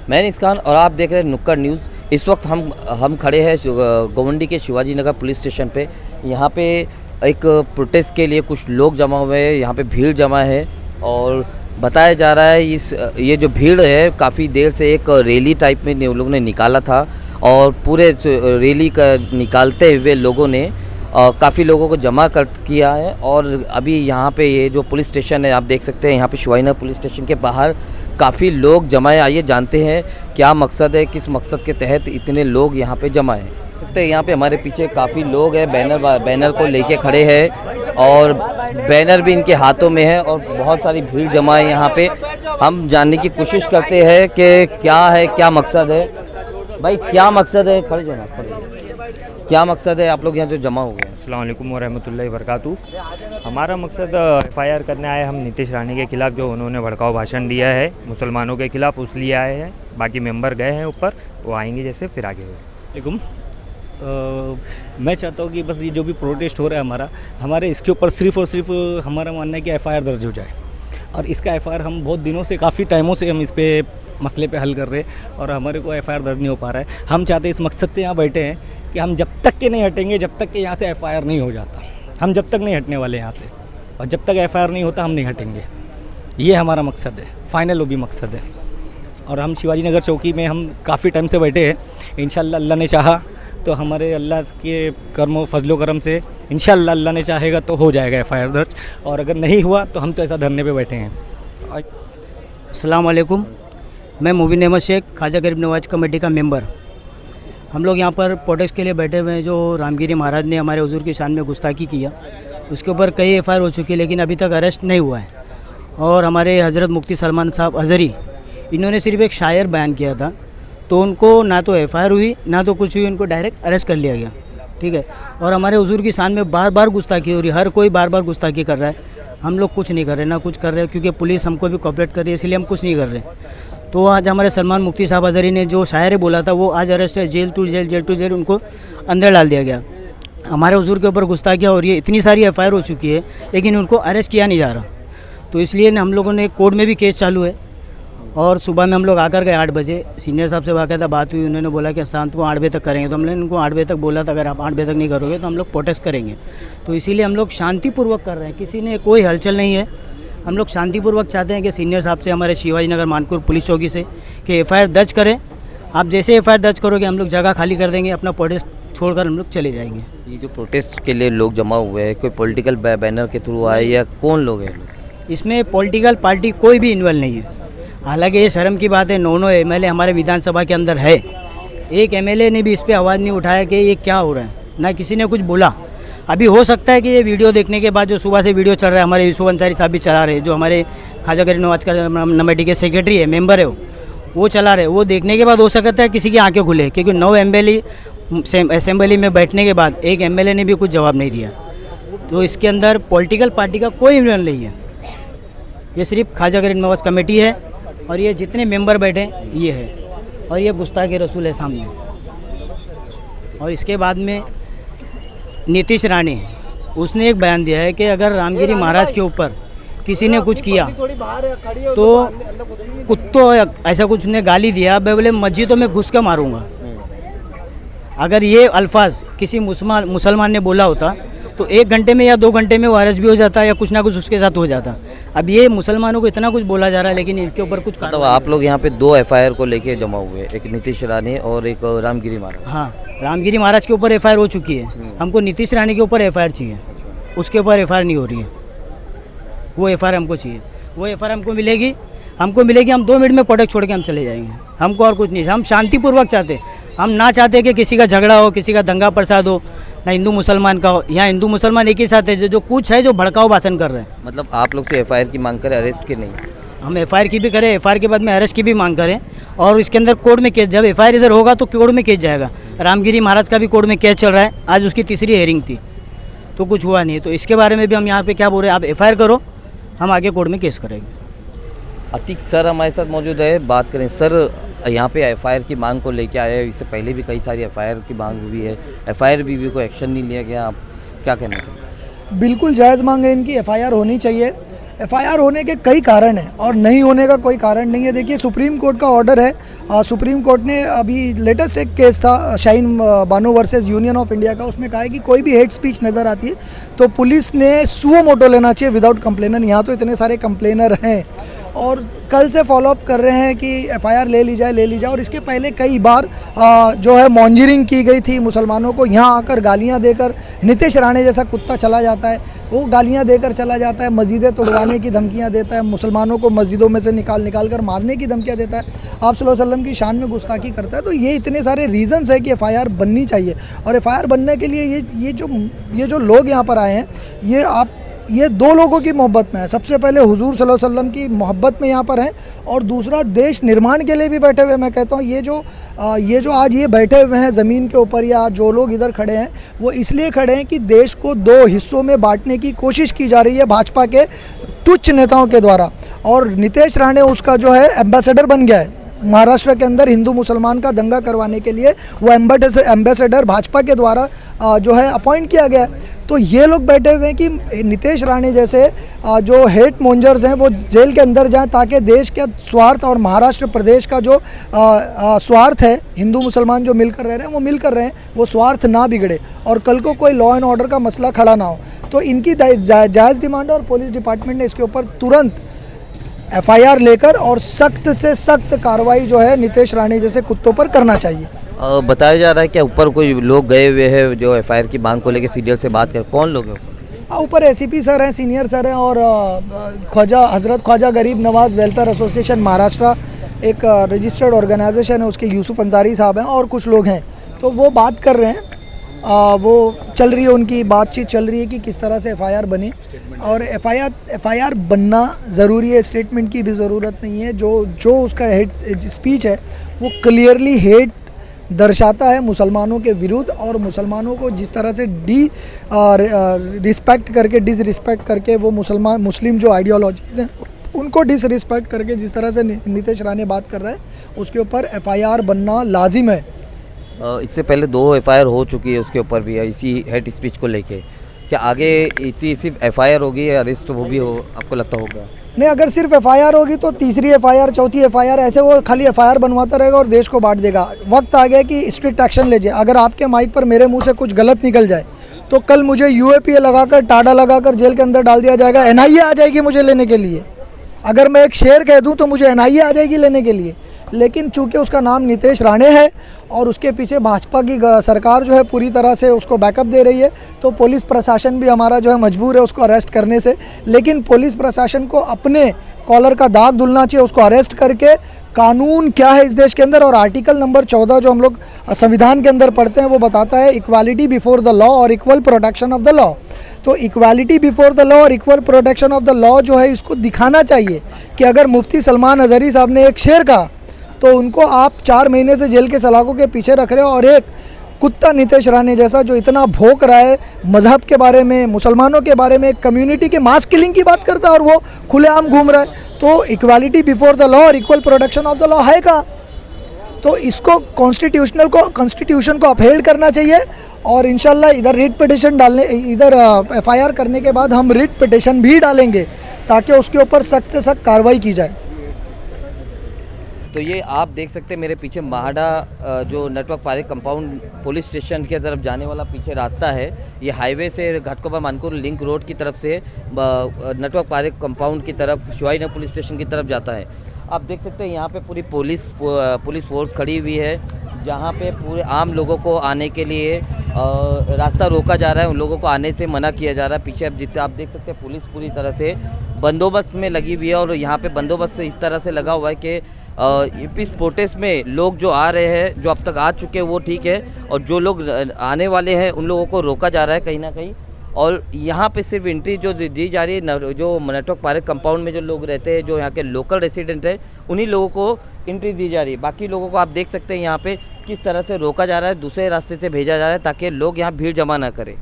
मैं निस्कान और आप देख रहे हैं नुक्कड़ न्यूज़। इस वक्त हम खड़े हैं गोवंडी के शिवाजी नगर पुलिस स्टेशन पे। यहाँ पे एक प्रोटेस्ट के लिए कुछ लोग जमा हुए हैं, यहाँ पे भीड़ जमा है और बताया जा रहा है ये जो भीड़ है काफ़ी देर से एक रैली टाइप में लोगों ने निकाला था और पूरे रैली का निकालते हुए लोगों ने काफ़ी लोगों को जमा किया है। और अभी यहाँ पे ये जो पुलिस स्टेशन है आप देख सकते हैं, यहाँ पे शिवाजी नगर पुलिस स्टेशन के बाहर काफ़ी लोग जमा है। आइए जानते हैं क्या मकसद है, किस मकसद के तहत इतने लोग यहाँ पे जमा हैं। सकते हैं यहाँ पे हमारे पीछे काफ़ी लोग हैं, बैनर को लेके खड़े हैं और बैनर भी इनके हाथों में है और बहुत सारी भीड़ जमा है यहाँ पे। हम जानने की कोशिश करते हैं कि क्या है, क्या मकसद है। भाई क्या मकसद है, खड़े जाना, क्या मकसद है आप लोग यहाँ जो जमा हुए हैं? अस्सलाम वालेकुम वरहमतुल्लाहि वबरकातुहू। हमारा मकसद एफआईआर करने आए हम नीतीश रानी के खिलाफ़, जो उन्होंने भड़काऊ भाषण दिया है मुसलमानों के खिलाफ़, उस लिए आए हैं। बाकी मेंबर गए हैं ऊपर, वो आएंगे जैसे फिर आगे वालेकुम। मैं चाहता हूँ कि बस ये जो भी प्रोटेस्ट हो रहा है हमारे इसके ऊपर सिर्फ़ और सिर्फ हमारा मानना है कि एफआईआर दर्ज हो जाए। और इसका एफआईआर हम बहुत दिनों से, काफ़ी टाइमों से हम इस पे मसले पे हल कर रहे हैं और हमारे को एफआईआर दर्ज नहीं हो पा रहा है। हम चाहते हैं, इस मकसद से यहाँ बैठे हैं कि हम जब तक के नहीं हटेंगे, जब तक कि यहाँ से एफआईआर नहीं हो जाता, हम जब तक नहीं हटने वाले यहाँ से, और जब तक एफआईआर नहीं होता हम नहीं हटेंगे। ये हमारा मकसद है, फाइनल वो भी मकसद है। और हम शिवाजी नगर चौकी में हम काफ़ी टाइम से बैठे हैं। इंशाल्लाह अल्लाह ने चाहा तो हमारे अल्लाह के कर्मों फजलो करम से इंशाल्लाह अल्लाह ने चाहेगा तो हो जाएगा एफआईआर दर्ज, और अगर नहीं हुआ तो हम तो ऐसा धरने पे बैठे हैं। अस्सलाम वालेकुम, मैं मुबीन अहमद शेख, ख्वाजा गरीब नवाज कमेटी का मेंबर। हम लोग यहाँ पर प्रोटेस्ट के लिए बैठे हुए हैं। जो रामगिरी महाराज ने हमारे हुजूर की शान में गुस्ताखी किया, उसके ऊपर कई एफआईआर हो चुकी है लेकिन अभी तक अरेस्ट नहीं हुआ है। और हमारे हज़रत मुफ्ती सलमान साहब अज़हरी, इन्होंने सिर्फ एक शायर बयान किया था, तो उनको ना तो एफआईआर हुई ना तो कुछ हुई, उनको डायरेक्ट अरेस्ट कर लिया गया। ठीक है। और हमारे हुजूर की शान में बार बार गुस्ताखी हो रही है, हर कोई बार बार गुस्ताखी कर रहा है। हम लोग कुछ नहीं कर रहे, ना कुछ कर रहे, क्योंकि पुलिस हमको भी कोऑपरेट कर रही है, इसलिए हम कुछ नहीं कर रहे। तो आज हमारे सलमान मुफ्ती साहब अज़हरी ने जो शायर बोला था वो आज अरेस्ट है, jail to jail, jail to jail, उनको अंदर डाल दिया गया। हमारे हुजूर के ऊपर गुस्ताखियाँ हो रही है, इतनी सारी एफआईआर हो चुकी है लेकिन उनको अरेस्ट किया नहीं जा रहा। तो इसलिए हम लोगों ने कोर्ट में भी केस चालू है। और सुबह में हम लोग आकर गए 8 बजे, सीनियर साहब से बाकायदा बात हुई, उन्होंने बोला कि शाम को 8 बजे तक करेंगे। तो हमने उनको 8 बजे तक बोला था अगर आप 8 बजे तक नहीं करोगे तो हम लोग प्रोटेस्ट करेंगे। तो इसीलिए हम लोग शांतिपूर्वक कर रहे हैं, किसी ने कोई हलचल नहीं है। हम लोग शांतिपूर्वक चाहते हैं कि सीनियर साहब से, हमारे शिवाजी नगर मानपुर पुलिस चौकी से, कि एफआईआर दर्ज करें। आप जैसे एफआईआर दर्ज करोगे हम लोग जगह खाली कर देंगे, अपना प्रोटेस्ट छोड़कर हम लोग चले जाएंगे। ये जो प्रोटेस्ट के लिए लोग जमा हुए हैं, कोई पॉलिटिकल बैनर के थ्रू आए या कौन लोग हैं? इसमें पॉलिटिकल पार्टी कोई भी इन्वॉल्व नहीं है। हालांकि ये शर्म की बात है, 9 एमएलए हमारे विधानसभा के अंदर है, एक एमएलए ने भी इस पर आवाज़ नहीं उठाया कि ये क्या हो रहा है, ना किसी ने कुछ बोला। अभी हो सकता है कि ये वीडियो देखने के बाद, जो सुबह से वीडियो चल रहा है, हमारे यूसुफ अंसारी साहब भी चला रहे हैं, जो हमारे ख्वाजा गरीब नवाज का कमेटी के सेक्रेटरी है, मेंबर है, वो चला रहे, वो देखने के बाद हो सकता है किसी की आंखें खुले, क्योंकि 9 एमएलए असेंबली में बैठने के बाद एक एमएलए ने भी कुछ जवाब नहीं दिया। तो इसके अंदर पॉलिटिकल पार्टी का कोई इन्वॉल्व नहीं है, ये सिर्फ ख्वाजा गरीब नवाज कमेटी है और ये जितने मेंबर बैठे ये है, और ये गुस्ताखे रसूल है सामने। और इसके बाद में नीतीश रानी, उसने एक बयान दिया है कि अगर रामगिरी महाराज के ऊपर किसी ने कुछ किया तो कुत्तों ऐसा कुछ ने गाली दिया, मैं बोले मस्जिदों में घुस कर मारूंगा। अगर ये अल्फाज किसी मुसलमान ने बोला होता तो 1 घंटे में या 2 घंटे में वो अरेस्ट भी हो जाता या कुछ ना कुछ उसके साथ हो जाता। अब ये मुसलमानों को इतना कुछ बोला जा रहा है लेकिन इनके ऊपर कुछ मतलब आप लोग यहाँ पे 2 एफआईआर को लेके जमा हुए, एक नीतीश रानी और एक रामगिरी महाराज। हाँ, रामगिरी महाराज के ऊपर एफआईआर हो चुकी है, हमको नीतीश रानी के ऊपर एफआईआर चाहिए, उसके ऊपर एफआईआर नहीं हो रही है। वो एफआईआर हमको चाहिए, वो एफआईआर हमको मिलेगी। हम 2 मिनट में प्रोटेस्ट छोड़ के हम चले जाएंगे। हमको और कुछ नहीं, हम शांतिपूर्वक चाहते, हम ना चाहते कि किसी का झगड़ा हो, किसी का दंगा प्रसाद हो, ना हिंदू मुसलमान का हो। यहाँ हिंदू मुसलमान एक ही साथ है, जो कुछ है जो भड़काऊ भाषण कर रहे हैं। मतलब आप लोग से एफआईआर की मांग करें, अरेस्ट की नहीं? हम एफआईआर की भी करें, एफआईआर के बाद में अरेस्ट की भी मांग करें, और इसके अंदर कोर्ट में केस, जब एफआईआर इधर होगा तो कोर्ट में केस जाएगा। रामगिरी महाराज का भी कोर्ट में केस चल रहा है, आज उसकी 3री हेयरिंग थी तो कुछ हुआ नहीं। तो इसके बारे में भी हम यहाँ पे क्या बोल रहे हैं, आप एफआईआर करो, हम आगे कोर्ट में केस करेंगे। अतीक सर हमारे साथ मौजूद है, बात करें। सर, यहाँ पे एफआईआर की मांग को लेके आए, इससे पहले भी कई सारी एफआईआर की मांग हुई है, एफआईआर भी कोई एक्शन नहीं लिया गया, आप क्या कहना चाहते हैं? बिल्कुल जायज़ मांग है इनकी, एफआईआर होनी चाहिए। एफआईआर होने के कई कारण हैं और नहीं होने का कोई कारण नहीं है। देखिए सुप्रीम कोर्ट का ऑर्डर है, सुप्रीम कोर्ट ने अभी लेटेस्ट एक केस था Shaheen Bano versus union of India का, उसमें कहा है कि कोई भी हेट स्पीच नज़र आती है तो पुलिस ने सुओ मोटो लेना चाहिए विदाउट कंप्लेनर। यहाँ तो इतने सारे कंप्लेनर हैं और कल से फॉलोअप कर रहे हैं कि एफआईआर ले ली जाए। और इसके पहले कई बार जो है मॉन्जरिंग की गई थी मुसलमानों को, यहाँ आकर गालियाँ देकर नीतीश राणे जैसा कुत्ता चला जाता है, वो गालियाँ देकर चला जाता है, मस्जिदें तोड़वाने की धमकियाँ देता है, मुसलमानों को मस्जिदों में से निकाल कर मारने की धमकियाँ देता है, आप सल्लल्लाहु अलैहि वसल्लम की शान में गुस्ताखी करता है। तो ये इतने सारे रीज़न्स है कि एफआईआर बननी चाहिए। और एफआईआर बनने के लिए ये जो लोग यहाँ पर आए हैं, ये दो लोगों की मोहब्बत में है। सबसे पहले हुजूर सल्लल्लाहु अलैहि वसल्लम की मोहब्बत में यहाँ पर हैं और दूसरा देश निर्माण के लिए भी बैठे हुए। मैं कहता हूँ ये जो आज ये बैठे हुए हैं ज़मीन के ऊपर या जो लोग इधर खड़े हैं वो इसलिए खड़े हैं कि देश को दो हिस्सों में बांटने की कोशिश की जा रही है भाजपा के तुच्छ नेताओं के द्वारा। और नीतीश राणे उसका जो है एम्बेसडर बन गया है। महाराष्ट्र के अंदर हिंदू मुसलमान का दंगा करवाने के लिए वो एम्बेसडर भाजपा के द्वारा जो है अपॉइंट किया गया है। तो ये लोग बैठे हुए हैं कि नीतीश राणे जैसे जो हेट मोंजर्स हैं वो जेल के अंदर जाएं ताकि देश के स्वार्थ और महाराष्ट्र प्रदेश का जो स्वार्थ है, हिंदू मुसलमान जो मिलकर रह रहे हैं वो मिलकर रहे हैं, वो स्वार्थ ना बिगड़े और कल को कोई लॉ एंड ऑर्डर का मसला खड़ा ना हो। तो इनकी जायज़ डिमांड और पुलिस डिपार्टमेंट ने इसके ऊपर तुरंत एफआईआर लेकर और सख्त से सख्त कार्रवाई जो है नीतीश राणे जैसे कुत्तों पर करना चाहिए। बताया जा रहा है कि ऊपर कोई लोग गए हुए हैं जो एफआईआर की मांग को लेकर सीडीएल से बात कर, कौन लोग हैं ऊपर? एसीपी सर हैं, सीनियर सर हैं और हज़रत ख्वाजा गरीब नवाज़ वेलफेयर एसोसिएशन महाराष्ट्र एक रजिस्टर्ड ऑर्गेनाइजेशन है, उसके यूसुफ अंसारी साहब हैं और कुछ लोग हैं। तो वो बात कर रहे हैं, वो चल रही है, उनकी बातचीत चल रही है कि किस तरह से एफआईआर बने। और एफआईआर बनना ज़रूरी है, स्टेटमेंट की भी ज़रूरत नहीं है। जो उसका हेट स्पीच है वो क्लियरली हेट दर्शाता है मुसलमानों के विरुद्ध और मुसलमानों को जिस तरह से डिसरिस्पेक्ट करके वो मुस्लिम जो आइडियोलॉजीज़ हैं उनको डिसरिस्पेक्ट करके जिस तरह से नीतीश राणे बात कर रहे हैं उसके ऊपर एफआईआर बनना लाजिम है। इससे पहले 2 एफआईआर हो चुकी है उसके ऊपर भी इसी हेट स्पीच को लेके, क्या आगे इतनी सिर्फ एफआईआर होगी, अरेस्ट वो भी हो आपको लगता होगा? नहीं, अगर सिर्फ एफआईआर होगी तो तीसरी एफआईआर, चौथी एफआईआर, ऐसे वो खाली एफआईआर बनवाता रहेगा और देश को बांट देगा। वक्त आ गया कि स्ट्रिक्ट एक्शन लीजिए। अगर आपके माइक पर मेरे मुंह से कुछ गलत निकल जाए तो कल मुझे यूएपीए लगाकर टाडा लगाकर जेल के अंदर डाल दिया जाएगा, एनआईए आ जाएगी मुझे लेने के लिए। अगर मैं एक शेर कह दूं तो मुझे एनआईए आ जाएगी लेने के लिए। लेकिन चूंकि उसका नाम नीतीश राणे है और उसके पीछे भाजपा की सरकार जो है पूरी तरह से उसको बैकअप दे रही है, तो पुलिस प्रशासन भी हमारा जो है मजबूर है उसको अरेस्ट करने से। लेकिन पुलिस प्रशासन को अपने कॉलर का दाग धुलना चाहिए, उसको अरेस्ट करके कानून क्या है इस देश के अंदर। और आर्टिकल नंबर 14 जो हम लोग संविधान के अंदर पढ़ते हैं वो बताता है इक्वालिटी बिफोर द लॉ और equal protection of the law. तो इक्वालिटी बिफोर द लॉ और equal protection of the law जो है इसको दिखाना चाहिए कि अगर मुफ्ती सलमान अजहरी साहब ने एक शेर कहा तो उनको आप 4 महीने से जेल के सलाखों के पीछे रख रहे हो और एक कुत्ता नीतीश राणे जैसा जो इतना भौंक रहा है मजहब के बारे में, मुसलमानों के बारे में, कम्युनिटी के मास किलिंग की बात करता है और वो खुलेआम घूम रहा है। तो इक्वालिटी बिफोर द लॉ और equal protection of the law है का? तो इसको कॉन्स्टिट्यूशन को अपहेल्ड करना चाहिए। और इंशाल्लाह इधर रिट पिटिशन डालने, इधर एफआईआर करने के बाद हम रिट पिटिशन भी डालेंगे ताकि उसके ऊपर सख्त से सख्त कार्रवाई की जाए। तो ये आप देख सकते हैं मेरे पीछे महाडा जो network park compound police station की तरफ जाने वाला पीछे रास्ता है, ये हाईवे से घाटकोपर मानपुर लिंक रोड की तरफ से नेटवर्क पार्क कंपाउंड की तरफ शिवाजी पुलिस स्टेशन की तरफ जाता है। आप देख सकते हैं यहाँ पे पूरी पुलिस फोर्स खड़ी हुई है, जहाँ पे पूरे आम लोगों को आने के लिए रास्ता रोका जा रहा है, उन लोगों को आने से मना किया जा रहा है। पीछे आप देख सकते हैं पुलिस पूरी तरह से बंदोबस्त में लगी हुई है और यहाँ पे बंदोबस्त इस तरह से लगा हुआ है कि इस प्रोटेस्ट में लोग जो आ रहे हैं, जो अब तक आ चुके हैं वो ठीक है, और जो लोग आने वाले हैं उन लोगों को रोका जा रहा है कहीं ना कहीं। और यहाँ पे सिर्फ एंट्री जो दी जा रही है, जो नेटवर्क पार्क कंपाउंड में जो लोग रहते हैं, जो यहाँ के लोकल रेसिडेंट है, उन्हीं लोगों को एंट्री दी जा रही है। बाकी लोगों को आप देख सकते हैं यहाँ पे किस तरह से रोका जा रहा है, दूसरे रास्ते से भेजा जा रहा है ताकि लोग यहाँ भीड़ जमा ना करें।